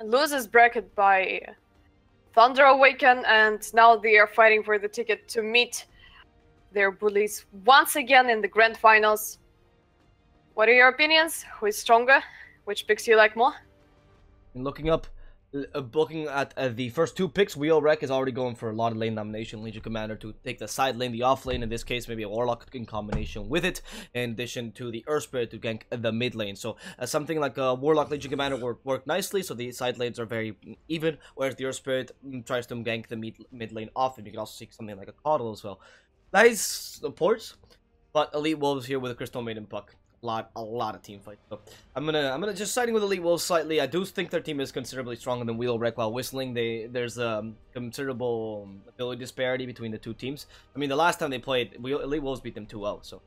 loses bracket by Thunder Awaken, and now they are fighting for the ticket to meet their bullies once again in the grand finals. What are your opinions? Who is stronger? Which picks you like more? And looking at the first two picks, Wheel Wreck is already going for a lot of lane domination. Legion Commander to take the side lane, the off lane, in this case maybe a Warlock in combination with it, in addition to the Earth Spirit to gank the mid lane. So something like a Warlock Legion Commander work nicely, so the side lanes are very even, whereas the Earth Spirit tries to gank the mid lane often. You can also see something like a Coddle as well. Nice supports, but Elite Wolves here with a Crystal Maiden Puck. A lot of team fights. So I'm gonna just siding with Elite Wolves slightly. I do think their team is considerably stronger than Wheel Wreck while whistling. There's a considerable ability disparity between the two teams. I mean, the last time they played, Elite Wolves beat them 2-0, so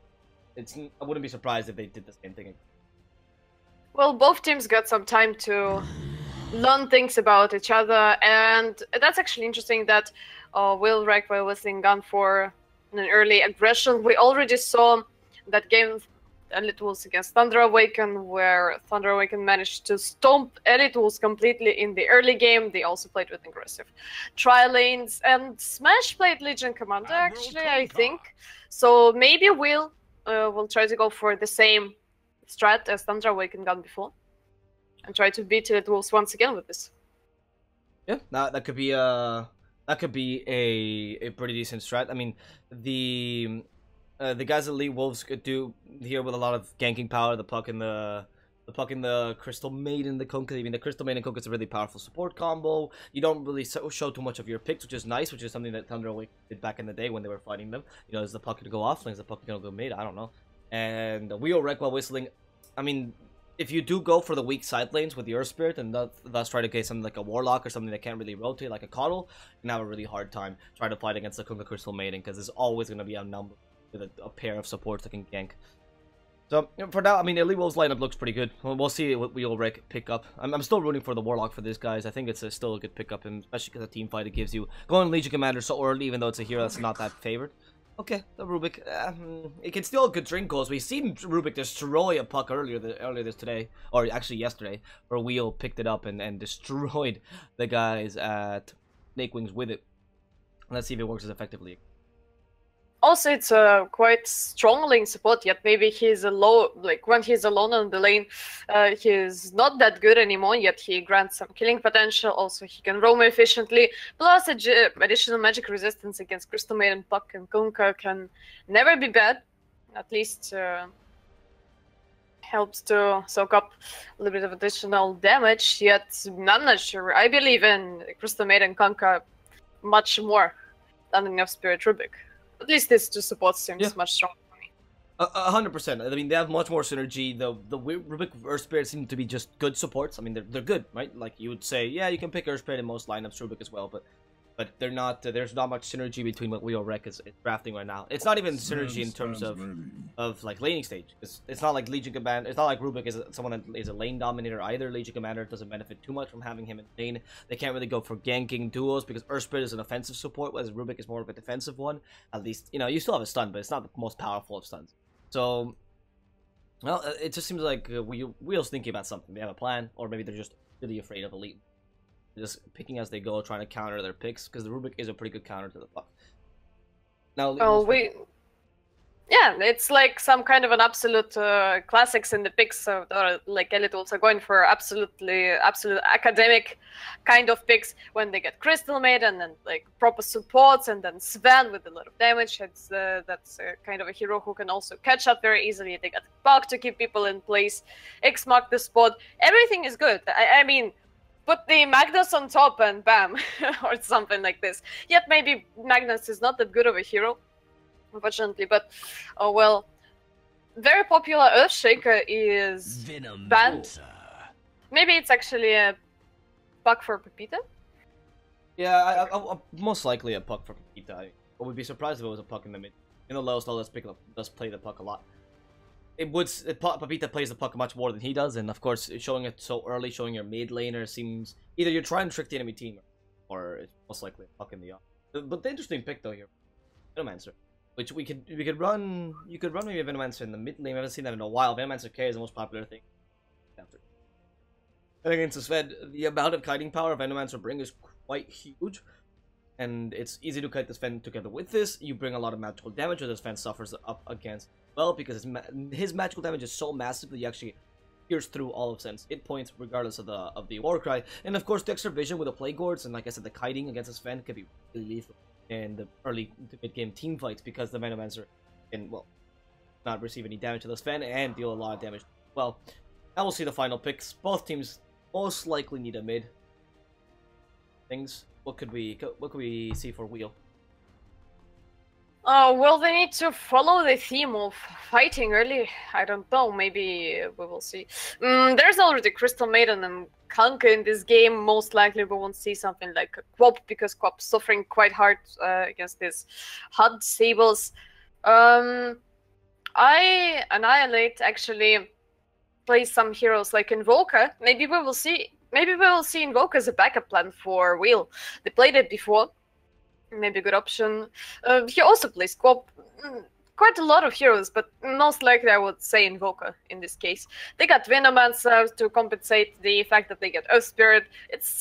I wouldn't be surprised if they did the same thing. Well, both teams got some time to learn things about each other, and that's actually interesting that Wheel Wreck while whistling gone for an early aggression. We already saw that game Elite Wolves against Thunder Awaken, where Thunder Awaken managed to stomp Elite Wolves completely in the early game. They also played with aggressive tri-lanes, and Smash played Legion Commander, actually, I think. So maybe we'll try to go for the same strat as Thunder Awaken done before, and try to beat Elite Wolves once again with this. Yeah, that could be a pretty decent strat. I mean, the guys at Elite Wolves could do here with a lot of ganking power, the puck and the Crystal Maiden, the Kunkka. I mean, the Crystal Maiden Kunkka is a really powerful support combo. You don't really show too much of your picks, which is nice, which is something that Thunder Awaken did back in the day when they were fighting them. You know, is the puck going to go off lane? Is the puck going to go mid? I don't know. And Wheel Wreck while whistling, I mean, if you do go for the weak side lanes with the Earth Spirit and thus try to get something like a Warlock or something that can't really rotate like a Coddle, you can have a really hard time trying to fight against the Kunkka Crystal Maiden, because there's always going to be outnumbered with a pair of supports that can gank. So for now, I mean, Elite Wolves lineup looks pretty good. We'll see what Wheel Wreck pick up. I'm still rooting for the Warlock for this, guys. I think it's still a good pickup, and especially because the team fight it gives you. Going Legion Commander so early, even though it's a hero that's not that favored. Okay, the Rubik. It can steal good drink goals. We've seen Rubik destroy a puck earlier this today, or actually yesterday, where Wheel picked it up and destroyed the guys at Snake Wings with it. Let's see if it works as effectively. Also, it's a quite strong lane support, yet maybe he's when he's alone on the lane, he's not that good anymore, yet he grants some killing potential. Also, he can roam efficiently, plus additional magic resistance against Crystal Maiden, Puck, and Kunkka can never be bad. At least helps to soak up a little bit of additional damage, yet I'm not sure. I believe in Crystal Maiden and Kunkka much more than enough Spirit Rubik. At least this two support seems much stronger for me. 100%. I mean, they have much more synergy. The Rubik Earth Spirit seem to be just good supports. I mean, they're good, right? Like, you would say, yeah, you can pick Earth Spirit in most lineups, Rubik as well, but they're not. There's not much synergy between what Wheel Wreck is drafting right now. It's not even synergy in terms of like laning stage. It's not like Legion Commander. It's not like Rubik is someone that is a lane dominator either. Legion Commander doesn't benefit too much from having him in lane. They can't really go for ganking duos because Earth Spirit is an offensive support, whereas Rubik is more of a defensive one. At least, you know, you still have a stun, but it's not the most powerful of stuns. So, well, it just seems like Wheel's thinking about something. They have a plan, or maybe they're just really afraid of Elite. Just picking as they go, trying to counter their picks, because the Rubik is a pretty good counter to the puck. Now, yeah, it's like some kind of an absolute classics in the picks, or like Elite Wolves are going for absolute academic kind of picks when they get Crystal Maiden and like proper supports, and then Sven with a lot of damage. That's kind of a hero who can also catch up very easily. They got Puck to keep people in place, X mark the spot. Everything is good. I mean, put the Magnus on top and bam, or something like this. Yet maybe Magnus is not that good of a hero, unfortunately, but oh well. Very popular Earthshaker is banned. Maybe it's actually a Puck for Pepita? Yeah, I most likely a Puck for Pepita. I would be surprised if it was a Puck in the mid. In the lowest level, does play the Puck a lot. Pepita plays the puck much more than he does, and of course, showing it so early, showing your mid laner seems either you're trying to trick the enemy team, or it's most likely a puck in the off. But the interesting pick though here, Venomancer, which we could run. You could run maybe Venomancer in the mid lane. I haven't seen that in a while. Venomancer K is the most popular thing. And against Sven, the amount of kiting power Venomancer bring is quite huge. And it's easy to kite the Sven together with this. You bring a lot of magical damage, or the Sven suffers up against well, because his magical damage is so massive that you actually pierce through all of Sven's hit points, regardless of the Warcry. And of course, the extra vision with the Plague Gourds, and like I said, the kiting against the Sven could be really lethal in the early to mid-game team fights, because the Venomancer can, well, not receive any damage to the Sven and deal a lot of damage. Well, now we'll see the final picks. Both teams most likely need a mid. What could we see for Wheel? Well, they need to follow the theme of fighting early. I don't know, maybe we will see. There's already Crystal Maiden and Kanka in this game. Most likely we won't see something like Quop, because Quop's suffering quite hard against these HUD Sables. I Annihilate actually plays some heroes like Invoker. Maybe we will see Invoker as a backup plan for Wheel. They played it before. Maybe a good option. He also plays Quop. Quite a lot of heroes, but most likely I would say Invoker in this case. They got Venomancer to compensate the fact that they get Earth Spirit. It's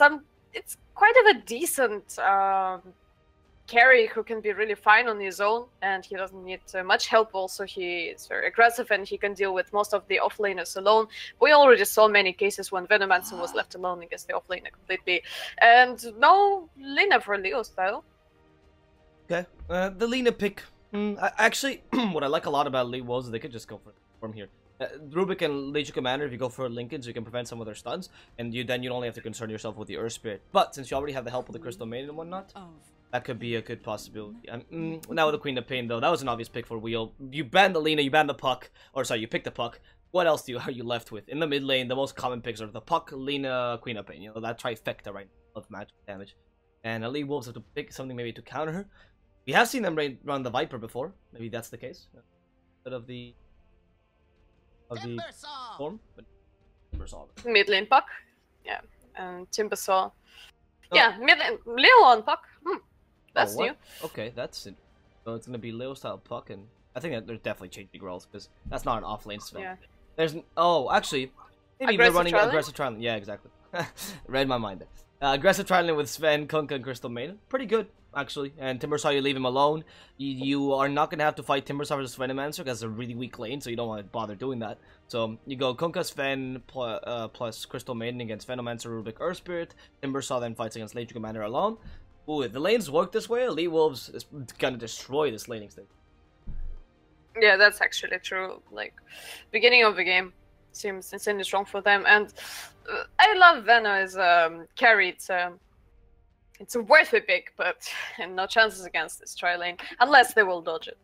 quite of a decent carry who can be really fine on his own, and he doesn't need much help. Also, he is very aggressive and he can deal with most of the offlaners alone. We already saw many cases when Venomancer was left alone against the offlaner completely. And no Lina for Leo style. Okay, the Lina pick. Actually, what I like a lot about Lee was they could just go from here. Rubik and Legion Commander, if you go for Linkage, you can prevent some of their stuns, and then you only have to concern yourself with the Earth Spirit. But since you already have the help of the Crystal Maiden and whatnot, that could be a good possibility. Now with the Queen of Pain, though, that was an obvious pick for Wheel. You ban the Lina, you ban the Puck, or sorry, you pick the Puck. What else are you left with? In the mid lane, the most common picks are the Puck, Lina, Queen of Pain. You know, that trifecta right of magic damage. And Elite Wolves have to pick something maybe to counter her. We have seen them run the Viper before. Maybe that's the case. Instead of the form, but Timbersaw. Mid lane Puck, yeah, and Timbersaw. Yeah, mid lane Leo on Puck. That's new. Okay, that's it. So it's gonna be Leo style Puck, and I think that they're definitely changing roles because that's not an off lane spell. Yeah. There's actually maybe they're running aggressive trialing. Yeah, exactly. Read my mind there. Aggressive trialing with Sven, Kunkka, and Crystal Maiden. Pretty good, actually. And Timbersaw, you leave him alone. You are not going to have to fight Timbersaw versus Venomancer because it's a really weak lane, so you don't want to bother doing that. So you go Kunkka, Sven, plus Crystal Maiden against Venomancer, Rubik, Earth Spirit. Timbersaw then fights against Legion Commander alone. Ooh, if the lanes work this way, Elite Wolves is going to destroy this laning stage. Yeah, that's actually true. Like, beginning of the game seems insanely strong for them, and I love Veno as carry. It's a worthy pick, but no chances against this tri lane unless they will dodge it.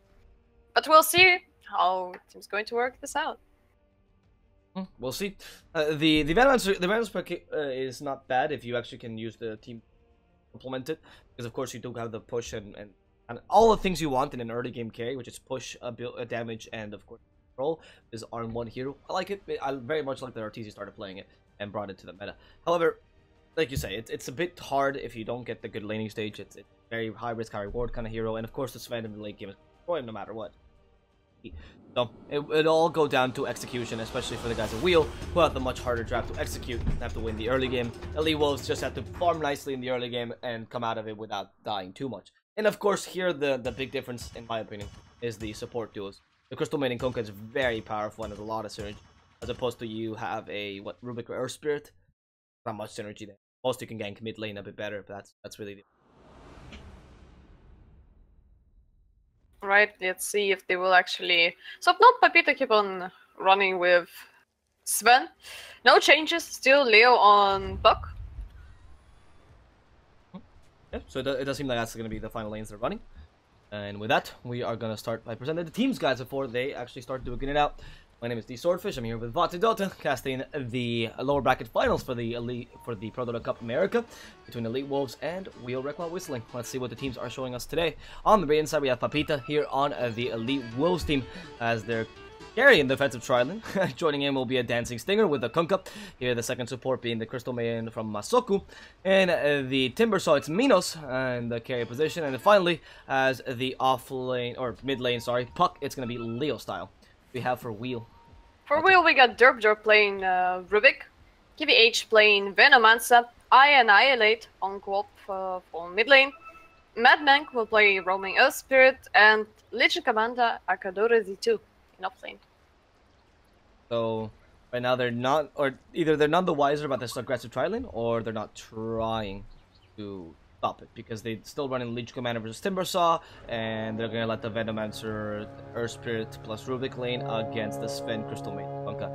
But we'll see how team's going to work this out. We'll see. The Venomancer pick is not bad if you actually can use the team implement it, because of course you do have the push and all the things you want in an early game carry, which is push, damage, and of course control, is on one hero. I like it. I very much like that RTZ started playing it and brought it to the meta. However, like you say, it's a bit hard if you don't get the good laning stage. It's very high risk, high reward kind of hero, and of course the Sven in the late game is destroy him no matter what. So it'll all go down to execution, especially for the guys at Wheel, who have the much harder draft to execute and have to win the early game. Elite Wolves just have to farm nicely in the early game and come out of it without dying too much. And of course, here the big difference, in my opinion, is the support duos. The Crystal Maiden Kunkka is very powerful and has a lot of synergy, as opposed to you have a Rubik or Earth Spirit. Not much synergy there. Most you can gank mid lane a bit better, but that's really the... Right, let's see if they will actually... So no, Papita keep on running with Sven. No changes, still Leo on Buck. Yeah, so it does seem like that's going to be the final lanes they're running. And with that, we are going to start by presenting the teams, guys, before they actually start doing it out. My name is DSwordfish. I'm here with ProDota, casting the lower bracket finals for the ProDota Cup America between Elite Wolves and Wheel Wreck While Whistling. Let's see what the teams are showing us today. On the Radiant side, we have Papita here on the Elite Wolves team as their carry in defensive trialing. Joining in will be a Dancing Stinger with the Kunkka. Here, the second support being the Crystal Maiden from Masoku. And the Timbersaw, it's Minos in the carry position. And then finally, as the off lane, or mid lane, sorry, Puck, it's going to be Leo style. We have for Wheel. For Wheel, we got Derp playing Rubik. KVH playing Venomancer, I Annihilate on co-op for mid lane. Madman will play Roaming Earth Spirit, and Legion Commander Akadora Z2 in off lane. So right now they're not, or either they're none the wiser about this aggressive tri-lane, or they're not trying to stop it because they still running Legion Commander versus Timbersaw, and they're gonna let the Venomancer Earth Spirit plus Rubik lane against the Sven Crystal Maid Bunka.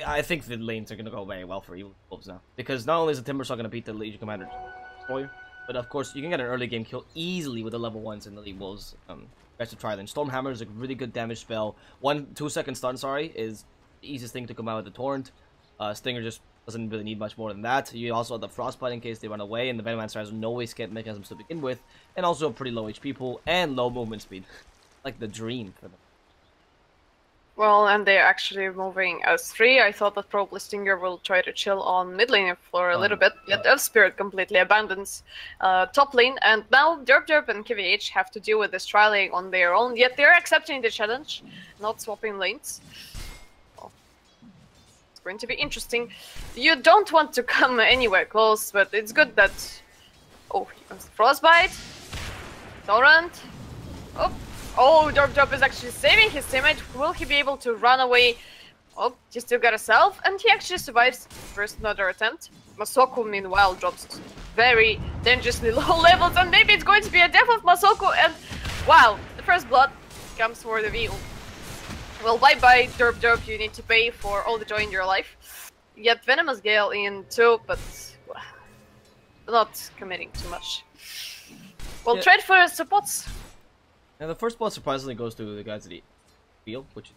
I think the lanes are gonna go very well for Evil Wolves now because not only is the Timbersaw gonna beat the Legion Commander Destroyer, but of course you can get an early game kill easily with the level 1s in the Elite Wolves. Best to try then. Stormhammer is a really good damage spell. 1-2 second stun, sorry, is the easiest thing to come out with the Torrent. Stinger just doesn't really need much more than that. You also have the Frostbite in case they run away, and the Venomancer has no escape mechanisms to begin with, and also pretty low HP pool and low movement speed. Like the dream for them. Well, and they're actually moving as 3. I thought that probably Stinger will try to chill on mid lane for a little bit, yet Earth Spirit completely abandons top lane, and now Derp and KVH have to deal with this tri-lane on their own, yet they're accepting the challenge, not swapping lanes. Well, it's going to be interesting. You don't want to come anywhere close, but it's good that... Oh, Frostbite, Torrent, Oh, Derp is actually saving his teammate. Will he be able to run away? Oh, he still got a self, and he actually survives first another attempt. Masoko, meanwhile, drops very dangerously low levels, and maybe it's going to be a death of Masoko, and wow, the first blood comes for the View. Well, bye-bye, Derp, you need to pay for all the joy in your life. Yet Venomous Gale in 2, but not committing too much. We'll trade for supports. And the first blood surprisingly goes to the guys at the field, which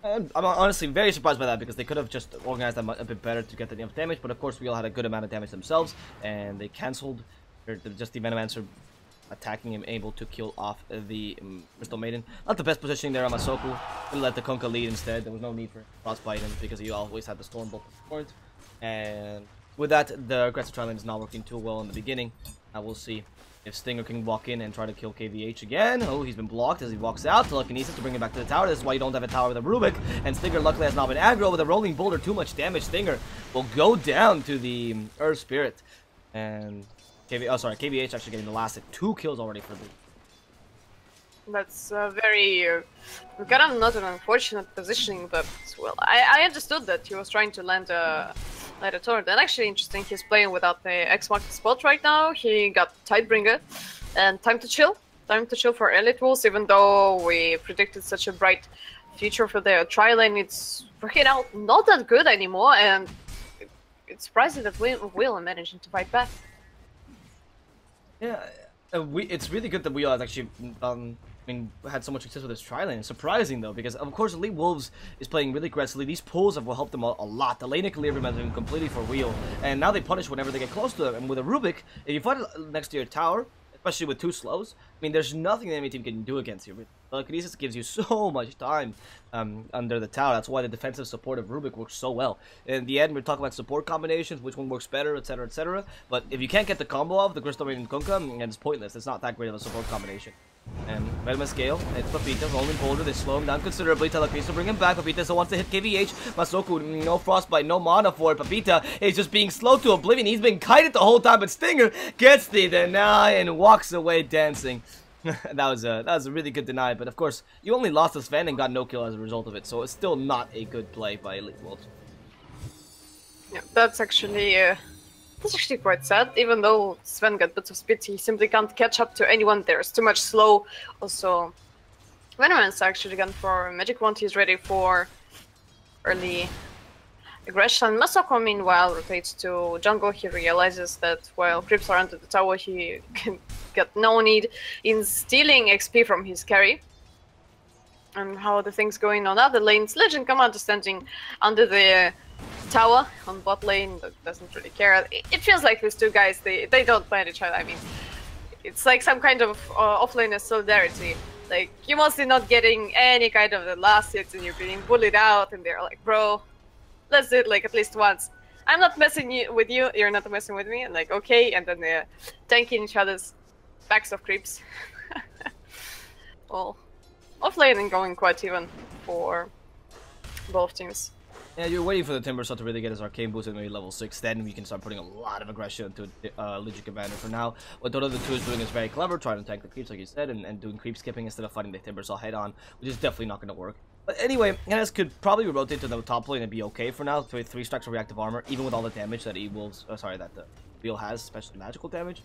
I'm honestly very surprised by that because they could have just organized that a bit better to get enough damage. But of course, we all had a good amount of damage themselves, and they cancelled. Just the Venomancer attacking him, able to kill off the Crystal Maiden. Not the best positioning there on Masoko. We'll let the Kunkka lead instead. There was no need for Frostbite him because he always had the Stormbolt point. And with that, the aggressive tri-lane is not working too well in the beginning. Now we'll see if Stinger can walk in and try to kill KVH again. Oh, he's been blocked as he walks out. Telekinesis to bring him back to the tower. This is why you don't have a tower with a Rubik. And Stinger luckily has not been aggro with a rolling boulder. Too much damage. Stinger will go down to the Earth Spirit. And KVH actually getting the last 2 kills already for the... That's very... kind of not an unfortunate positioning, but well, I understood that he was trying to land a torrent. And actually interesting, he's playing without the X-Marked spot right now. He got Tidebringer and Time to Chill. Time to Chill for Elite Wolves, even though we predicted such a bright future for their tri-lane, it's working out not that good anymore, and it's surprising that Will are managing to fight back. Yeah, it's really good that we all actually had so much success with this tri-lane. It's surprising though, because of course Elite Wolves is playing really aggressively. These pulls have helped them a lot. The lane equilibrium has been completely for Wheel, and now they punish whenever they get close to them. And with a Rubik, if you fight it next to your tower, especially with 2 slows, I mean, there's nothing the enemy team can do against you. Telekinesis gives you so much time under the tower. That's why the defensive support of Rubik works so well. In the end, we're talking about support combinations, which one works better, etc., etc. But if you can't get the combo off the Crystal Maiden and Kunkka, it's pointless. It's not that great of a support combination. And Venomous Gale, it's Papita, rolling boulder, they slow him down considerably. Telekinesis will bring him back. Papita still wants to hit KVH. Masoko, no Frostbite, no mana for it. Papita is just being slow to oblivion. He's been kited the whole time, but Stinger gets the deny and walks away dancing. that was a really good deny, but of course, you only lost to Sven and got no kill as a result of it, so it's still not a good play by Elite Wolves. Yeah, that's actually quite sad. Even though Sven got bits of speed, he simply can't catch up to anyone. There's too much slow. Also, Venomancer actually gone for Magic Wand. He's ready for early aggression. Masoko, meanwhile, rotates to jungle. He realizes that while creeps are under the tower, he can get no need in stealing XP from his carry. And how are the things going on other lanes? Legend Commander standing under the tower on bot lane, that doesn't really care. It feels like these 2 guys, they don't plan each other. I mean, it's like some kind of offlaner solidarity. Like, you're mostly not getting any kind of the last hits and you're being bullied out, and they're like, bro, let's do it like at least once. I'm not messing with you, you're not messing with me, and like, okay, and then they're tanking each other's backs of creeps. Well, offlaning going quite even for both teams. Yeah, you're waiting for the Timbersaw to really get his arcane boost at maybe level 6, then we can start putting a lot of aggression into Legion Commander. For now, what Dota the 2 is doing is very clever, trying to tank the creeps like you said, and doing creep skipping instead of fighting the Timbersaw head on, which is definitely not going to work. But anyway, NS could probably rotate to the top lane and be okay for now, with 3 stacks of reactive armor, even with all the damage that that the Wheel has, especially magical damage.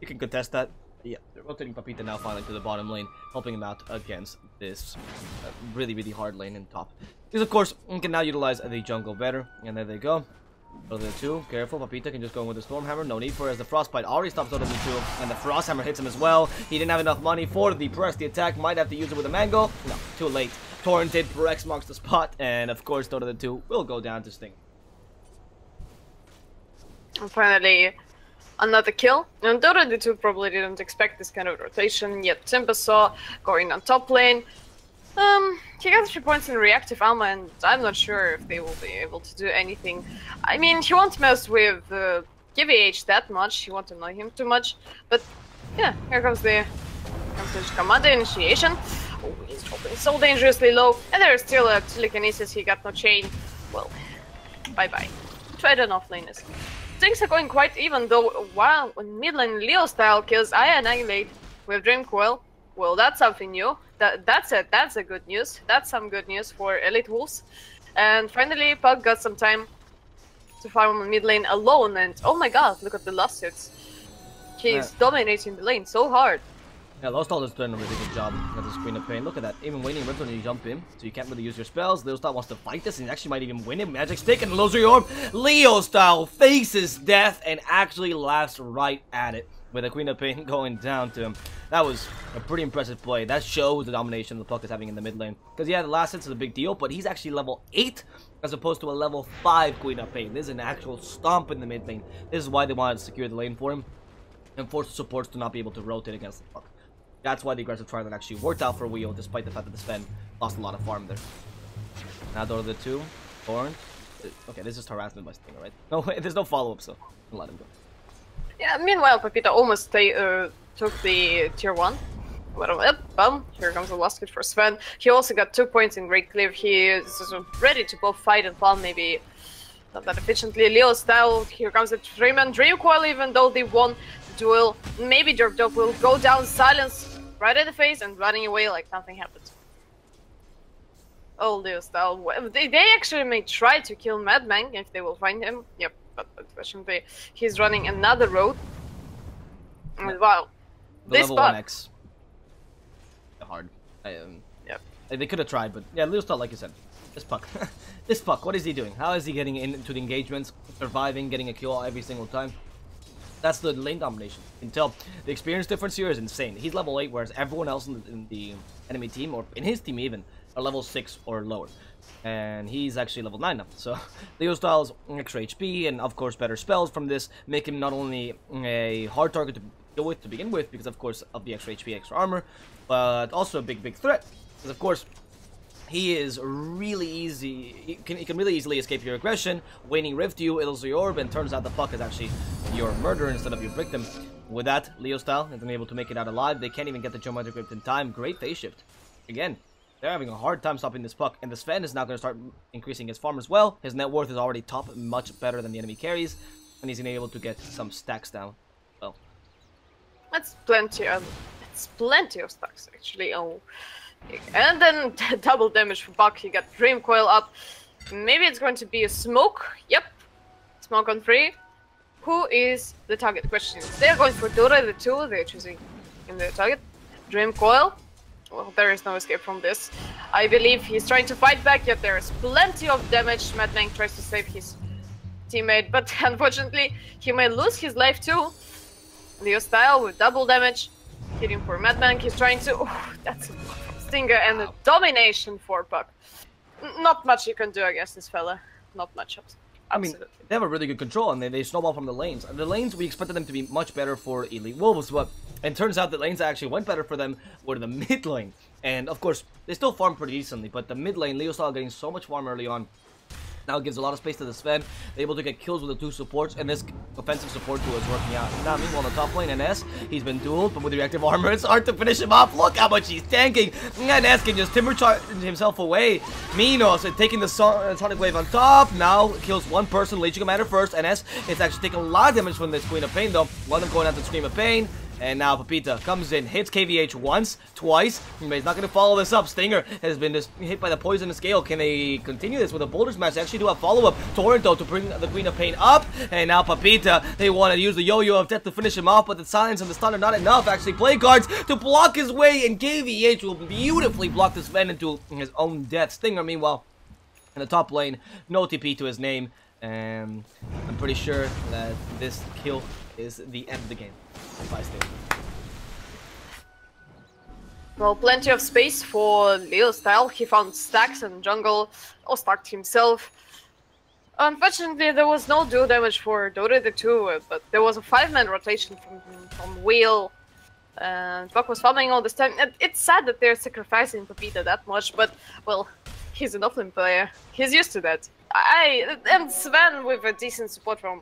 You can contest that. Yeah, they're rotating Papita now finally to the bottom lane, helping him out against this really, really hard lane in top. Because, of course, we can now utilize the jungle better. And there they go. Dota the 2, careful. Papita can just go in with the Stormhammer. No need for it, as the Frostbite already stops Dota the 2. And the Frosthammer hits him as well. He didn't have enough money for the press. The attack might have to use it with a Mango. No, too late. Torrented, Rex marks the spot. And, of course, Dota the 2 will go down to Sting. And finally, another kill. And Dota the 2 probably didn't expect this kind of rotation, yet Timbersaw going on top lane. He got 3 points in reactive armor, and I'm not sure if they will be able to do anything. I mean, he won't mess with GVH that much, he won't annoy him too much, but yeah, here comes the commander initiation. Oh, he's dropping so dangerously low, and there's still a telekinesis, he got no chain. Well, bye-bye. Tried an offlaners. Things are going quite even though, while mid lane Leo style kills I annihilate with Dream Coil. Well, that's something new. That's a good news. That's some good news for Elite Wolves. And finally, Puck got some time to farm on mid lane alone. And oh my god, look at the last hits. He's dominating the lane so hard. Yeah, Lostal is doing a really good job at the Queen of Pain. Look at that. Even waiting when you jump in, so you can't really use your spells. Leostal wants to fight this and he actually might even win it. Magic Stick and Illusory Orb. Leostal faces death and actually laughs right at it, with the Queen of Pain going down to him. That was a pretty impressive play. That shows the domination the Puck is having in the mid lane. Because yeah, the last hit is a big deal, but he's actually level 8 as opposed to a level 5 Queen of Pain. This is an actual stomp in the mid lane. This is why they wanted to secure the lane for him and force the supports to not be able to rotate against the Puck. That's why the aggressive trial actually worked out for Wheel, despite the fact that the Sven lost a lot of farm there. Now Dota the 2, Thorn. Okay, this is harassment by Stinger, right? No, there's no follow-up, so I'll let him go. Yeah, meanwhile, Papita almost took the tier 1. Bum, here comes the last hit for Sven. He also got 2 points in Great Cleave. He is ready to both fight and farm, maybe not that efficiently. Leo style, here comes the 3-man Dream Coil, even though they won the duel. Maybe Derpdog will go down, silence right in the face, and running away like nothing happened. Oh, Leo style. They actually may try to kill Madman if they will find him. Yep, but unfortunately, he's running another road. And wow, this level Puck. 1x. Hard. Yep. They could have tried, but yeah, Leostal, like you said, this Puck. This Puck, what is he doing? How is he getting into the engagements, surviving, getting a kill every single time? That's the lane domination. You can tell the experience difference here is insane. He's level 8, whereas everyone else in the enemy team, or in his team even, are level 6 or lower. And he's actually level 9 now. So Leostal's extra HP and of course better spells from this make him not only a hard target to deal with to begin with, because of course of the extra HP, extra armor, but also a big threat. Because of course he is really easy. He can really easily escape your aggression. Waning Rift you, Illusory Orb, and turns out the Puck is actually your murderer instead of your victim. With that, Leostal isn't able to make it out alive. They can't even get the Geometric Rift in time. Great phase shift. Again, they're having a hard time stopping this Puck, and the Sven is now going to start increasing his farm as well. His net worth is already top, much better than the enemy carries, and he's able to get some stacks down. Well, That's plenty of stacks actually. Oh, and then double damage for Buck. He got Dream Coil up. Maybe it's going to be a smoke. Yep, smoke on 3. Who is the target? Question. They're going for Dota the 2. They're choosing in the target. Dream Coil. Well, there is no escape from this. I believe he's trying to fight back, yet there is plenty of damage. Madman tries to save his teammate, but unfortunately, he may lose his life too. Leo style with double damage. Hitting for Madman. He's trying to... Oh, that's a Stinger and a domination for Puck. Not much you can do against this fella. Not much. I mean, they have a really good control, and they snowball from the lanes. And the lanes, we expected them to be much better for Elite Wolves, but it turns out the lanes that actually went better for them were the mid lane. And, of course, they still farm pretty decently, but the mid lane, Leostal getting so much farm early on, Now it gives a lot of space to the Sven, able to get kills with the 2 supports, and this offensive support duo is working out. Now, meanwhile, on the top lane, NS, he's been dueled, but with reactive armor, it's hard to finish him off. Look how much he's tanking. NS can just timber charge himself away. Minos taking the Sonic Wave on top. Now kills one person, Legion Commander first. NS is actually taking a lot of damage from this Queen of Pain, though. One of them going out to Scream of Pain. And now Pepita comes in, hits KVH once, twice, but he's not going to follow this up. Stinger has been just hit by the poisonous scale. Can they continue this with a Boulder Smash? They actually do a follow-up. Torrent, though, to bring the Queen of Pain up. And now Pepita, they want to use the Yo-Yo of Death to finish him off, but the silence and the stun are not enough. Actually, play cards to block his way, and KVH will beautifully block this Sven into his own death. Stinger, meanwhile, in the top lane, no TP to his name. And I'm pretty sure that this kill is the end of the game. Well, plenty of space for Leo Style. He found stacks and jungle, or stacked himself. Unfortunately, there was no dual damage for Dota the 2, but there was a 5-man rotation from Wheel. And Buck was farming all this time. It's sad that they're sacrificing Pepita that much, but, well, he's an offlane player. He's used to that. And Sven, with a decent support from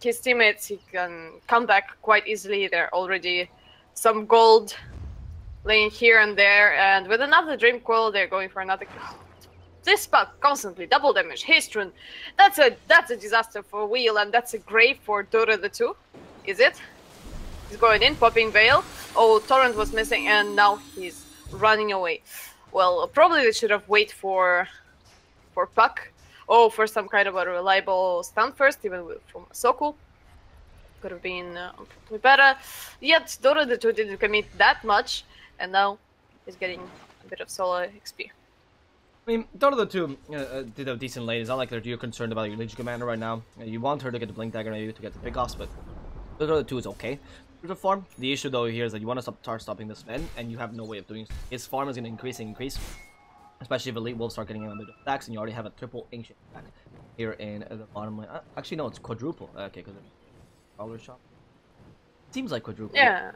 his teammates, he can come back quite easily. There are already some gold laying here and there, and with another Dream Coil, they're going for another. This Puck constantly double damage. Hastrun, that's a disaster for Wheel, and that's a grave for Dota the 2. Is it? He's going in, popping Veil. Oh, Torrent was missing, and now he's running away. Well, probably they should have waited for Puck. Oh, for some kind of a reliable stun first, even from Soku. Could have been probably better. Yet, Dota the 2 didn't commit that much, and now he's getting a bit of solo XP. I mean, Dota the 2 did a decent lane. It's not like you're concerned about your Legion Commander right now. You want her to get the Blink Dagger, maybe to get the pickoffs, but Dota the 2 is okay. The farm. The issue though here is that you want to start stopping this Sven, and you have no way of doing so. His farm is going to increase. Especially if Elite Wolves start getting in a bit of stacks, and you already have a triple Ancient stack here in the bottom lane. Actually, no, it's quadruple. Okay, because Power Shop. Seems like quadruple. Yeah.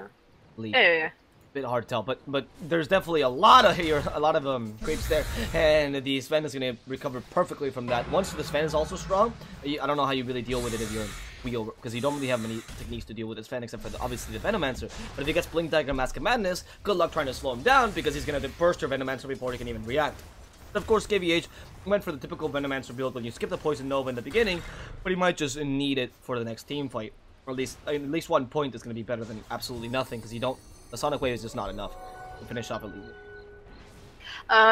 Yeah. Bit hard to tell, but there's definitely a lot of creeps there, and the Sven is going to recover perfectly from that. Once the Sven is also strong, I don't know how you really deal with it if you're in Wheel, because you don't really have many techniques to deal with this Sven except for obviously the Venomancer. But if he gets Blink Dagger, Mask of Madness, good luck trying to slow him down, because he's going to burst your Venomancer before he can even react. Of course, KVH went for the typical Venomancer build when you skip the Poison Nova in the beginning, but he might just need it for the next team fight. Or at least 1 point is going to be better than absolutely nothing, because the Sonic Wave is just not enough to finish off Elite.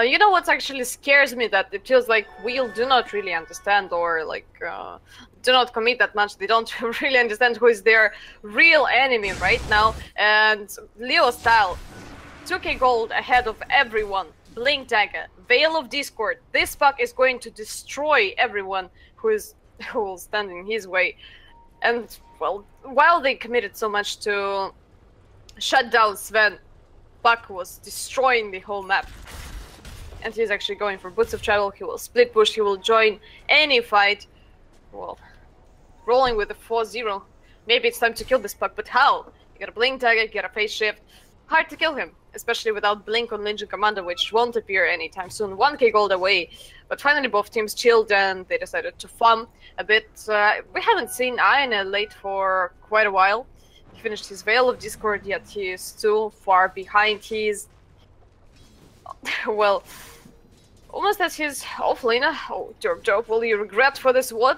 You know what actually scares me? That it feels like Wheel do not really understand, or like do not commit that much. They don't really understand who is their real enemy right now. And Leo Style, 2k gold ahead of everyone. Blink Dagger, Veil of Discord. This Puck is going to destroy everyone who will stand in his way. And well, while they committed so much to shut down Sven, Puck was destroying the whole map. And he's actually going for Boots of Travel. He will split push, he will join any fight. Well, rolling with a 4-0. Maybe it's time to kill this Puck, but how? You get a Blink Dagger, get a Phase Shift. Hard to kill him, especially without Blink on Legion Commander, which won't appear anytime soon. 1k gold away. But finally both teams chilled and they decided to farm a bit. We haven't seen Iron late for quite a while. He finished his Veil of Discord, yet he is still far behind. He's well, almost as his offlaner. Oh, Derp, will you regret for this one?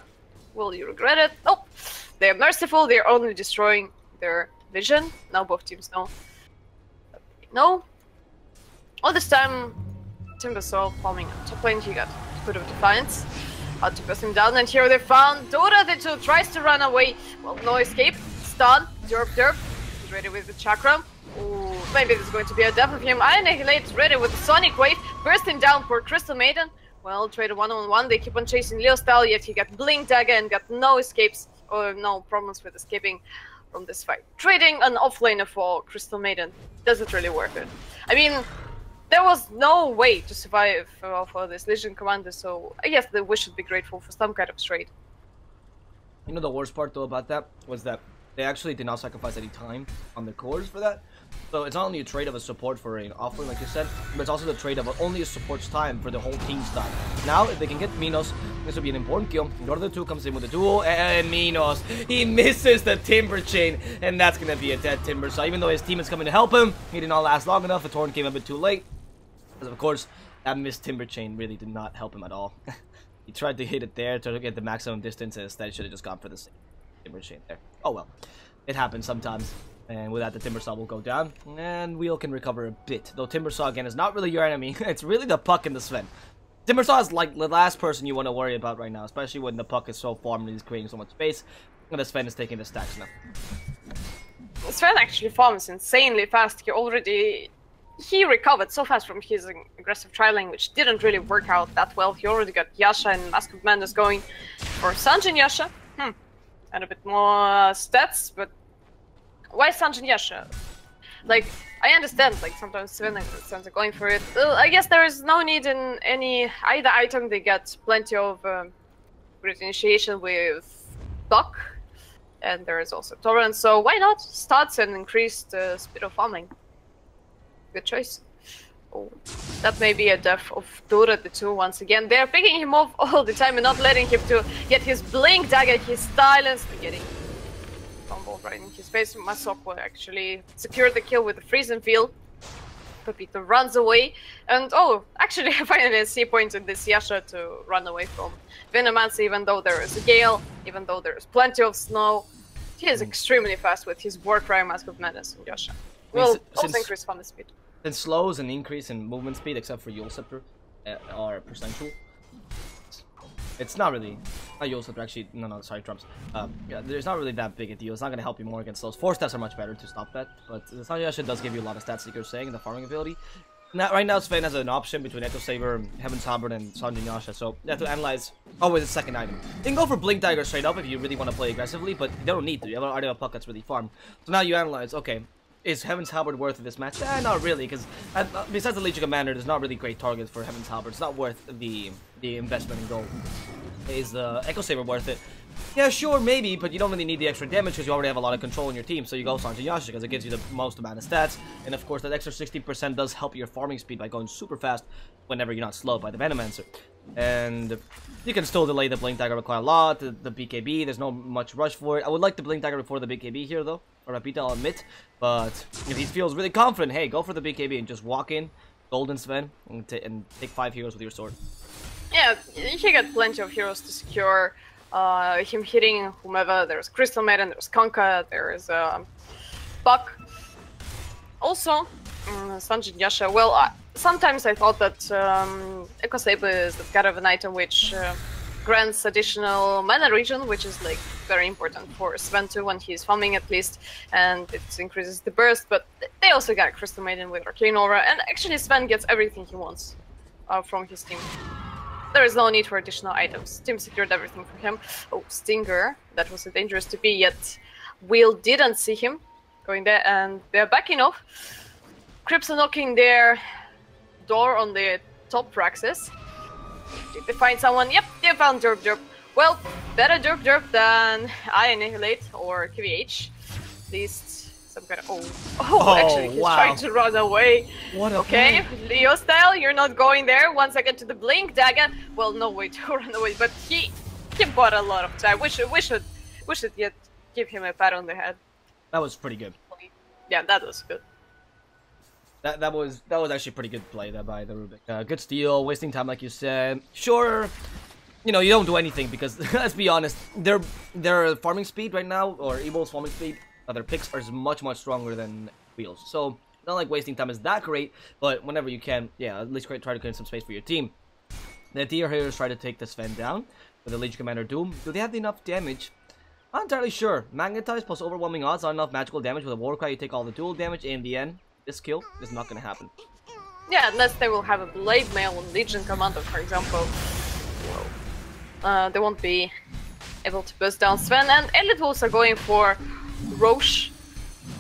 Will you regret it? Nope. They're merciful, they're only destroying their vision. Now both teams know. No. All this time, Timbersaw farming on top lane. He got a bit of Defiance. Had to press him down, and here they found Dota the 2 tries to run away. Well, no escape. Stun. Derp. He's ready with the Chakra. Ooh, maybe this is going to be a death of him. Annihilate ready with the Sonic Wave, bursting down for Crystal Maiden. Well, traded 1-on-1. They keep on chasing Leo Style, yet he got Blink Dagger and got no escapes, or no problems with escaping from this fight. Trading an offlaner for Crystal Maiden doesn't really worth it. I mean, there was no way to survive for this Legion Commander, so I guess we should be grateful for some kind of trade. You know the worst part though about that was that They actually did not sacrifice any time on the cores for that. So it's not only a trade of a support for an offlane, like you said, but it's also the trade of only a support's time for the whole team's time. Now, if they can get Minos, this will be an important kill. Dorther 2 comes in with a duel, and Minos, he misses the Timber Chain, and that's going to be a dead Timber. So even though his team is coming to help him, he did not last long enough. The Torrent came a bit too late. Because of course, that missed Timber Chain really did not help him at all. He tried to hit it there to get the maximum distance, and instead he should have just gone for the Timber Chain there. Oh well, it happens sometimes. And with that, the Timbersaw will go down, and Wheel can recover a bit. Though Timbersaw, again, is not really your enemy. It's really the Puck and the Sven. Timbersaw is like the last person you want to worry about right now, especially when the Puck is so farmed and he's creating so much space, and the Sven is taking the stacks now. Sven actually farms insanely fast. He recovered so fast from his aggressive trialing, which didn't really work out that well. He already got Yasha and Mask of Madness going for Sanjin Yasha. And a bit more stats, but why Sanjin Yasha? Like, I understand, like, sometimes Sven and Sens are going for it. I guess there is no need in either item. They get plenty of great initiation with Doc, and there is also Torrent, so why not stats and increase the speed of farming? Good choice. Oh, that may be a death of Dora the 2 once again. They're picking him off all the time and not letting him to get his Blink Dagger, his silence, getting combo right in his face. Masok will actually secure the kill with the freeze and feel. Pepito runs away, and oh, actually finally a C point in this Yasha to run away from Venomancer, even though there is a gale, even though there is plenty of snow. He is extremely fast with his Warcry, Mask of Madness, and Yasha. Will also increase farming speed. It slows an increase in movement speed, except for Yule Scepter, or percentual. It's not really... Yule Scepter, actually, no, sorry, Trumps. Yeah, there's not really that big a deal. It's not going to help you more against those. 4 stats are much better to stop that, but the Sanjin Yasha does give you a lot of stats, like you're saying, in the farming ability. Now, right now, Sven has an option between Echo Saber, Heaven's Halberd, and Sanjin Yasha, so you have to analyze... Oh, it's a second item. You can go for Blink Dagger straight up if you really want to play aggressively, but you don't need to. You have already a Puck that's really farmed. So now you analyze, okay, is Heaven's Halberd worth this match? Not really, because besides the Legion Commander, there's not really great targets for Heaven's Halberd. It's not worth the investment in gold. Is the Echo Saber worth it? Yeah, sure, maybe, but you don't really need the extra damage because you already have a lot of control in your team, so you go Sanjin Yasha because it gives you the most amount of stats, and of course that extra 60% does help your farming speed by going super fast whenever you're not slowed by the Venomancer. And you can still delay the Blink Dagger quite a lot, the BKB, there's no much rush for it. I would like the Blink Dagger before the BKB here though, or Rapita, I'll admit, but if he feels really confident, hey, go for the BKB and just walk in, Golden Sven, and take 5 heroes with your sword. Yeah, he got plenty of heroes to secure him hitting whomever. There's Crystal Maiden, there's Kanka, there is Buck. Also, Sanjin Yasha. Well, sometimes I thought that Echo Saber is the kind of an item which grants additional mana regen, which is like very important for Sven too when he's farming at least, and it increases the burst. But they also got Crystal Maiden with Arcane Aura, and actually Sven gets everything he wants from his team. There is no need for additional items. Team secured everything for him. Oh, Stinger. That was a dangerous to be, yet Will didn't see him going there, and they're backing off. Crips are knocking their door on the top Praxis. Did they find someone? Yep, they found Derp Derp. Well, better Derp Derp than I Annihilate or KVH. At least some kind of... Oh, actually, he's trying to run away. What okay, Leo style, you're not going there. Once I get to the Blink Dagger, well, no way to run away, but he bought a lot of time. We should give him a pat on the head. That was pretty good. Yeah, that was good. That was actually pretty good play there by the Rubik. Good steal, wasting time like you said. Sure, you know, you don't do anything because, let's be honest, their farming speed right now, or Evil's farming speed, their picks are much stronger than Wheels. So, not like wasting time is that great, but whenever you can, yeah, at least try to create some space for your team. The tier here is try to take the Sven down with the Legion Commander Doom. Do they have enough damage? Not entirely sure. Magnetize plus overwhelming odds, not enough magical damage. With a Warcry, you take all the dual damage. In the end, this kill is not going to happen. Yeah, unless they will have a Blade Mail on Legion Commander, for example. Well, they won't be able to burst down Sven, and Elite Wolves are going for Roche.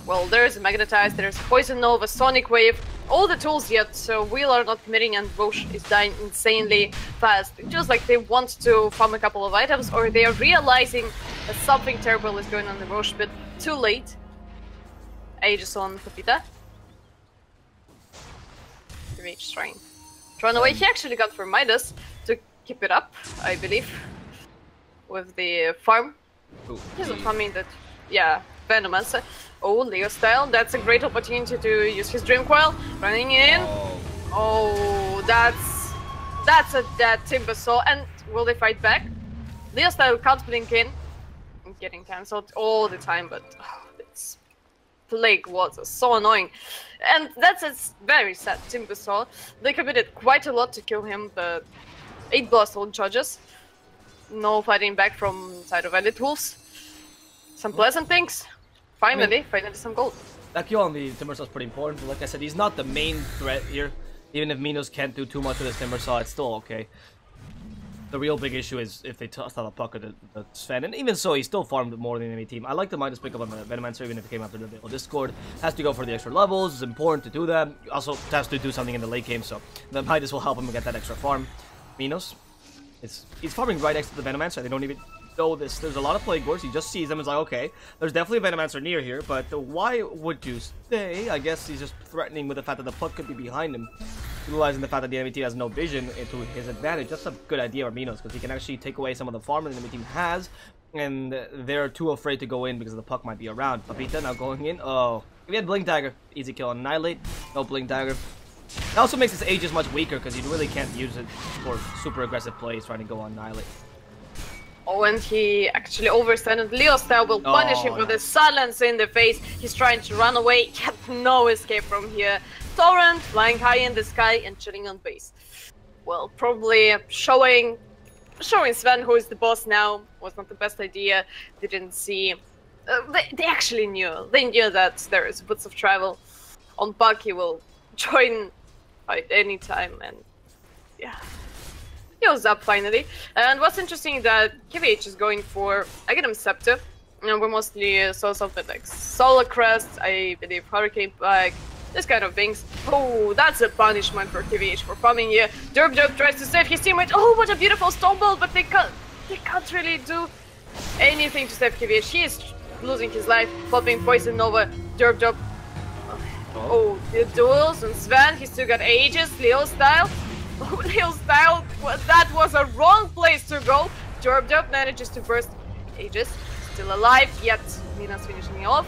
Well, there is a Magnetize, there is a Poison Nova, Sonic Wave. all the tools yet, so Wheel are not committing and Roche is dying insanely fast. It feels like they want to farm a couple of items, or they are realizing that something terrible is going on in Roche, but too late. Aegis on Pepita. Reach trying to run away. He actually got for Midas to keep it up, I believe, with the farm. Ooh. He's farming that, yeah, Venomous. Oh, Leo style. That's a great opportunity to use his Dream Coil. Running in. Oh, that's a dead Timber Saw. And will they fight back? Leo style can't blink in. Getting cancelled all the time, but it's Plague Water, so annoying. And that's a very sad Timber Saw. They committed quite a lot to kill him, but 8 blast all charges. No fighting back from side of Elite Wolves. Some pleasant things. Finally some gold. That kill on the Timber Saw is pretty important, but like I said, he's not the main threat here. Even if Minos can't do too much with his Timber Saw, it's still okay. The real big issue is if they toss out a puck at the Sven, and even so, he still farmed more than any team. I like the Midas pick up on the Venomancer, even if it came after the Discord. Has to go for the extra levels, it's important to do that. Also, has to do something in the late game, so the Midas will help him get that extra farm. Minos, he's farming right next to the Venomancer. They don't even know this. There's a lot of Plague Wars. He just sees them and is like, okay, there's definitely a Venomancer near here, but why would you stay? I guess he's just threatening with the fact that the puck could be behind him. Utilizing the fact that the enemy team has no vision to his advantage. That's a good idea for Minos, because he can actually take away some of the farm that the enemy team has, and they're too afraid to go in because the puck might be around. Papita now going in. Oh, if he had Blink Dagger, easy kill on Annihilate. No Blink Dagger. It also makes his Aegis much weaker because you really can't use it for super aggressive plays trying to go on Annihilate. Oh, and he actually overextended. Leo style will punish him with his silence in the face. He's trying to run away. He had no escape from here. Torrent flying high in the sky and chilling on base. Well, probably showing Sven who is the boss now was not the best idea. They didn't see. They actually knew. They knew that there is boots of travel on puck. He will join at any time, and yeah. He was up finally. And what's interesting that KVH is going for Aghanim Scepter. And we mostly saw something like Solar Crest, I believe Hurricane Pike, this kind of things. Oh, that's a punishment for KVH for farming here. Derp tries to save his teammate. Oh, what a beautiful Stumble, but they can't really do anything to save KVH. He is losing his life, popping Poison Nova. Derp. Oh, the duels and Sven, he still got Aegis, Leo style. Leo style, that was a wrong place to go. Derp manages to burst Aegis. Still alive, yet Minos finishing off.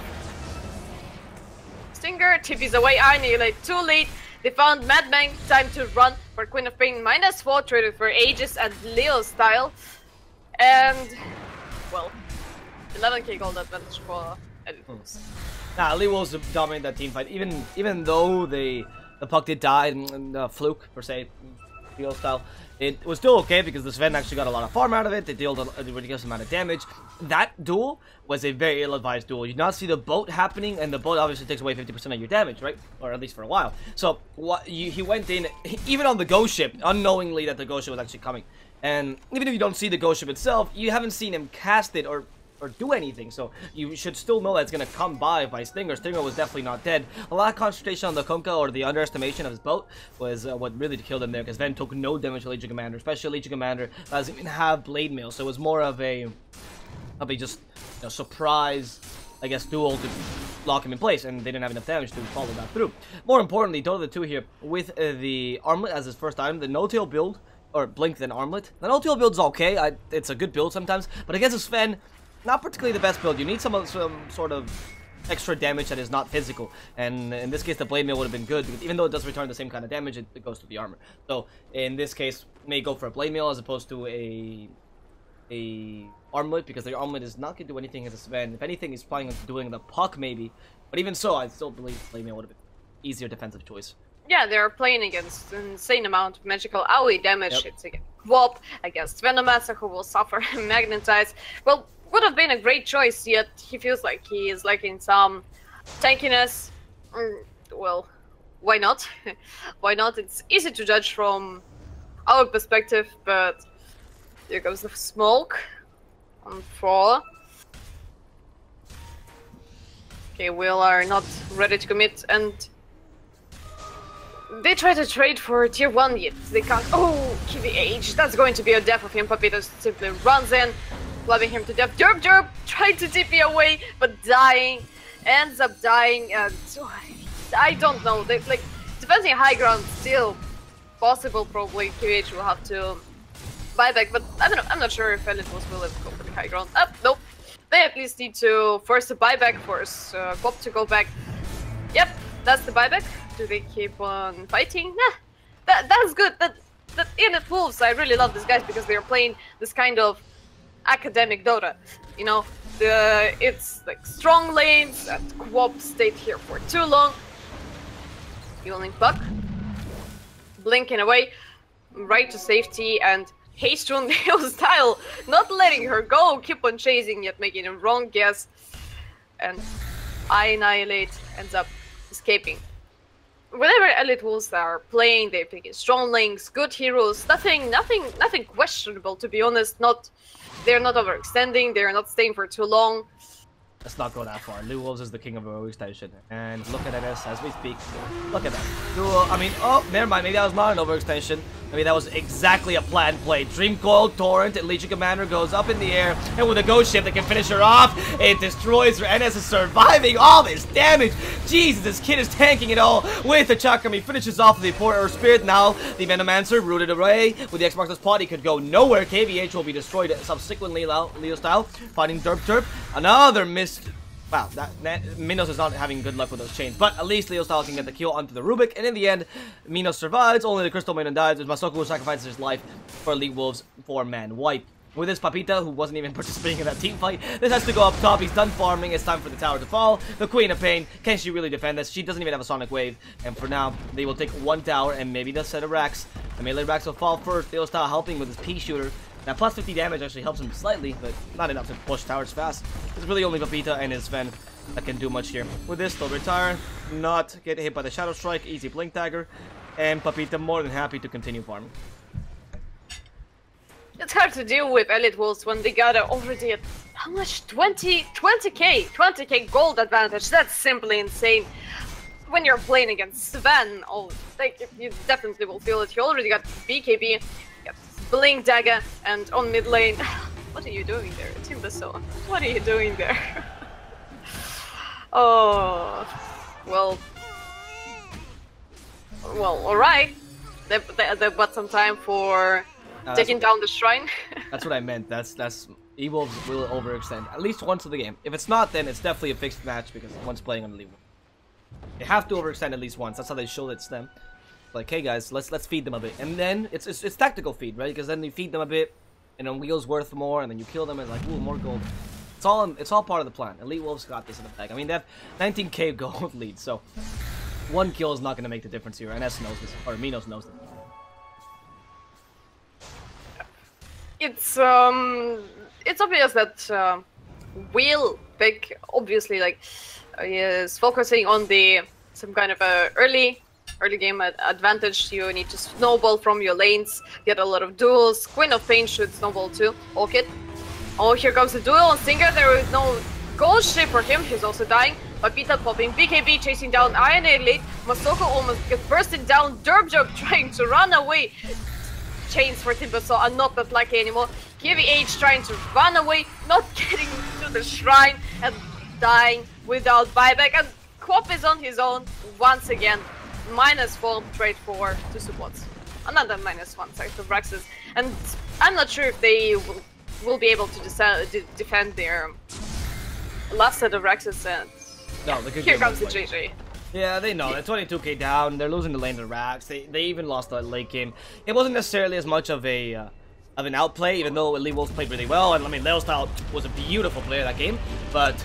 Stinger, TP's away, Annihilate too late. They found Madman, time to run for Queen of Pain. -4, traded for Aegis and Leo style. And, well, 11k gold advantage for Elite Wolves. Nah, Elite Wolves dominate that team fight. Even though the puck did die in fluke, per se, Leo style, it was still okay because the Sven actually got a lot of farm out of it. They dealt a ridiculous amount of damage. That duel was a very ill-advised duel. You did not see the boat happening, and the boat obviously takes away 50% of your damage, right? Or at least for a while. So he went in, even on the ghost ship, unknowingly that the ghost ship was actually coming. And even if you don't see the ghost ship itself, you haven't seen him cast it or do anything, so you should still know that it's going to come by Stinger. Stinger was definitely not dead. A lot of concentration on the Kunkka, or the underestimation of his boat, was what really killed him there, because Ven took no damage to Legion Commander, especially Legion Commander doesn't even have Blade Mail, so it was more of a just surprise, I guess, duel to lock him in place, and they didn't have enough damage to follow that through. More importantly, Dota 2 here, with the Armlet as his first item, the no-tail build, or Blink then Armlet. The no-tail build's okay, it's a good build sometimes, but against a Sven, not particularly the best build. You need some sort of extra damage that is not physical, and in this case the Blade Mail would have been good, because even though it does return the same kind of damage, it goes to the armor. So in this case, may go for a Blade Mail as opposed to a Armlet, because the Armlet is not going to do anything as a Sven. If anything, he's planning on doing the puck maybe, but even so, I still believe Blade Mail would have been an easier defensive choice. Yeah, they're playing against an insane amount of magical AoE damage. Yep. It's against Quop, against Venomancer, who will suffer Magnetize. Well, would have been a great choice, yet he feels like he is lacking some tankiness. Well, why not? Why not? It's easy to judge from our perspective, but here goes the smoke on 4. Okay, we are not ready to commit, and They try to trade for tier 1, yet they can't. Oh, KVH, that's going to be a death of him. Papito simply runs in, clubbing him to death. Derp tried to TP away, but dying. Ends up dying, and I don't know. They, like, defending high ground still possible. Probably KVH will have to buy back, but I don't know. I'm not sure if Elite was willing to go for the high ground. Nope. They at least need to force a buyback, force Pop to go back. Yep, that's the buyback. Do they keep on fighting? Nah, that's good. That Elite Wolves, I really love these guys because they are playing this kind of academic Dota. You know, it's like strong lanes, and Quop stayed here for too long. Healing Puck. Blinking away, right to safety, and Haystone style, not letting her go, keep on chasing yet making a wrong guess. And Annihilate ends up escaping. Whenever Elite Wolves are playing, they're picking strong lanes, good heroes, nothing questionable, to be honest. They're not overextending, they're not staying for too long. Let's not go that far. Elite Wolves is the king of overextension. And look at this as we speak. Look at that. I mean, oh, never mind. Maybe that was not an overextension. Maybe that was exactly a planned play. Dream Coil, Torrent, and Legion Commander goes up in the air. And with a Ghost Ship that can finish her off, it destroys her. NS is surviving all this damage. Jesus, this kid is tanking it all with the Chakram. He finishes off the Porter Spirit. Now, the Venomancer rooted away. With the X-Mark's pot, he could go nowhere. KVH will be destroyed subsequently, Leo style. Fighting Derp. Another miss. Wow, Minos is not having good luck with those chains, but at least Leo Style can get the kill onto the Rubik, and in the end, Minos survives, only the Crystal Maiden dies, as Masoko sacrifices his life for Elite Wolves 4-man wipe. With this Papita, who wasn't even participating in that team fight, this has to go up top. He's done farming, it's time for the tower to fall. The Queen of Pain, can she really defend this? She doesn't even have a Sonic Wave, and for now, they will take one tower, and maybe the set of racks. The melee racks will fall first, Leo Style helping with his P-Shooter. Now, plus 50 damage actually helps him slightly, but not enough to push towers fast. It's really only Papita and his Sven that can do much here. With this, they'll retire, not get hit by the Shadow Strike, easy Blink Dagger, and Papita more than happy to continue farming. It's hard to deal with Elite Wolves when they got already at, how much? 20k gold advantage. That's simply insane. When you're playing against Sven, like, you definitely will feel it. You already got BKB, Blink Dagger, and on mid lane. What are you doing there, Timbersaw? What are you doing there? Oh, well, alright. They've got some time for taking down the shrine. That's what I meant. That's E-Wolves will overextend at least once of the game. If it's not, then it's definitely a fixed match because one's playing on the league. They have to overextend at least once. That's how they show it's them. Like, hey guys, let's feed them a bit, and then it's tactical feed, right? Because then you feed them a bit, and then wheels worth more, and then you kill them, and like, ooh, more gold. It's all part of the plan. Elite Wolves got this in the bag. I mean, they have 19k gold lead, so one kill is not going to make the difference here. NS knows this, or Minos knows this. It's obvious that Wheel Pick obviously like is focusing on some kind of a early game advantage. You need to snowball from your lanes, get a lot of duels. Queen of Pain should snowball too. Orchid. Oh, here comes the duel on Singer. There is no gold ship for him. He's also dying. Papita popping. BKB chasing down Iron Elite. Masoko almost gets bursted down. Derp trying to run away. Chains for Timbersaw are not that lucky anymore. KVH trying to run away, not getting to the shrine, and dying without buyback. And Quop is on his own once again. -4 trade for 2 supports. Another -1 side of Raxes. And I'm not sure if they will be able to defend their last set of Raxes. And no, here comes the JJ. Yeah, they know. They're 22k down. They're losing the lane to Rax. They even lost that late game. It wasn't necessarily as much of an outplay, even though Elite Wolves played really well. And I mean, Leo Style was a beautiful player that game, but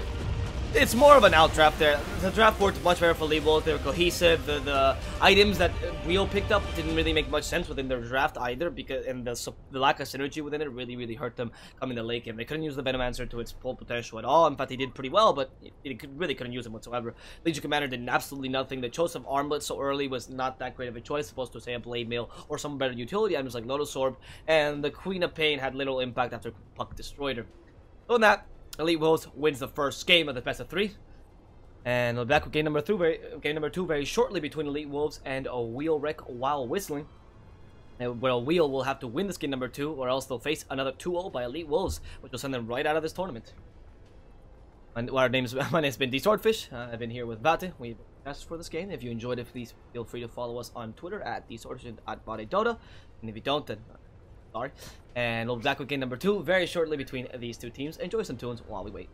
it's more of an out draft there. The draft worked much better for Elite Wolves. They were cohesive. The items that Rio picked up didn't really make much sense within their draft either, because the lack of synergy within it really hurt them coming to late game. They couldn't use the Venomancer to its full potential at all. In fact, they did pretty well, but really couldn't use him whatsoever. Legion Commander did absolutely nothing. The choice of Armlet so early was not that great of a choice, supposed to say a Blade Mail or some better utility items like Lotus Orb, and the Queen of Pain had little impact after Puck destroyed her. Other than that, Elite Wolves wins the first game of the best of 3. And we'll be back with game number two very shortly between Elite Wolves and a Wheel Wreck while whistling. Well, Wheel will have to win this game number 2, or else they'll face another 2-0 by Elite Wolves, which will send them right out of this tournament. And my name's been DSwordfish. I've been here with Vätte. We've asked for this game. If you enjoyed it, please feel free to follow us on Twitter at DSwordfish and at ProDota. And if you don't, then sorry. And we'll be back with game number 2 very shortly between these two teams. Enjoy some tunes while we wait.